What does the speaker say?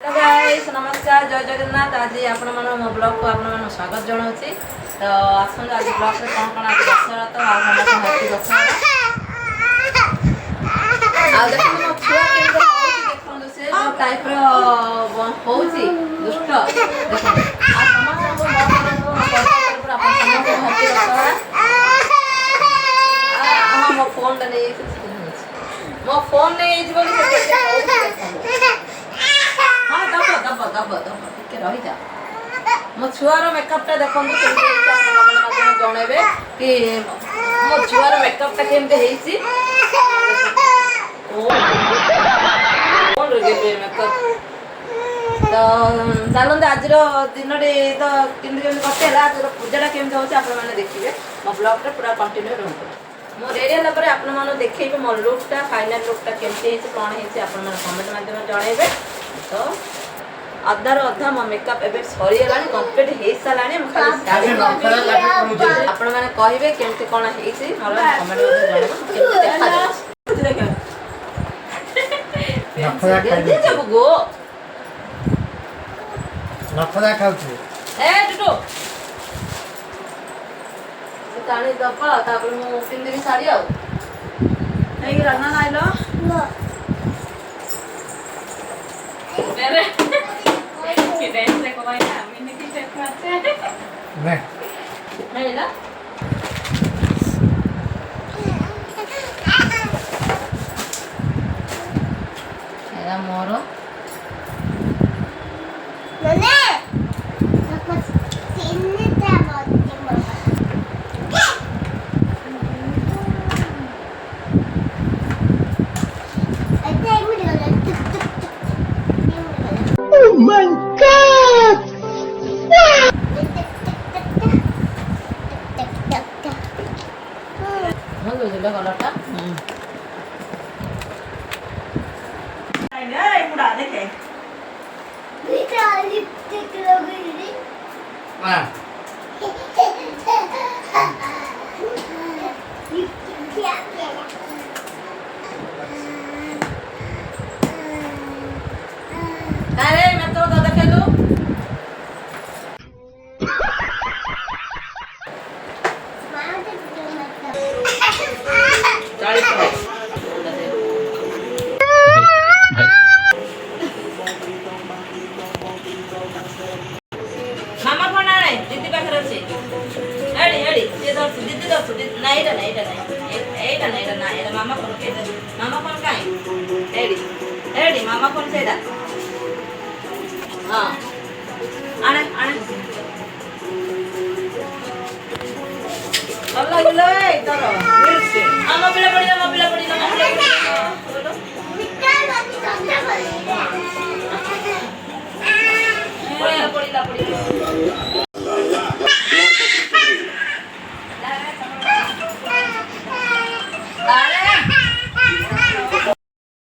Hello guys नमस्कार जय जगन्नाथ। आज आपण मो ब्लॉग को आपण स्वागत जनाऊँगी। तो आसत आज ब्लॉग में कौन कौन आज दशहरा तो हाथी दशहरा आ देखो मो छुआ के से जो टाइप हो दुष्ट देखो आ समस्त हाथी दशहरा मो फोन नहीं मो फोन नहीं हाँ दब दब दब के रही जा मो छुआर मेकअपटा देखो जनइबे कि मो छुआर मेकअपटा केमते हेइछि मेकअप तो चलते आज दिन तो केमती कटेला आज पूजाटा केमती होछि आपण माने देखिबे मो ब्लॉग रे पूरा कंटिन्यू रहतो। मो रेडी होला पर आपण माने देखैबे मो लुकटा फाइनल लुकटा केमती हेइछि कोन हेइछि आपण माने कमेंट माध्यम जनइबे। तो अधार अधा मो मेकअप एबे सरीगला कंप्लीट हो सारा आपण मैंने कहे केमती कौन होती मोर कमेंट जब गो नफरा खाउछु ए टुटु ताणी दपा तापर मु पिंदिरी साड़ी आ नहीं रना नाइलो मेरे कि डांस रे कोई ना मैंने की स्टेप मारते नहीं ना एरा मोरो नने तपस तीन ता मोती मम्मा Oh my god! हो गयो कलरटा नहीं मुड़ा देखे बेटा लिपस्टिक लगाई हां अरे मैं तो देखेलु मामा फोन आ रहे दीदी पाखर अछि एडी एडी ये दस दीदी ना एटा ना एटा मामा फोन के मामा फोन काई एडी एडी मामा फोन सेदा हां आने आने अल्लाह गिलो ए तरो आ मोबाइल पड़ी बोलो मिठाई बाकी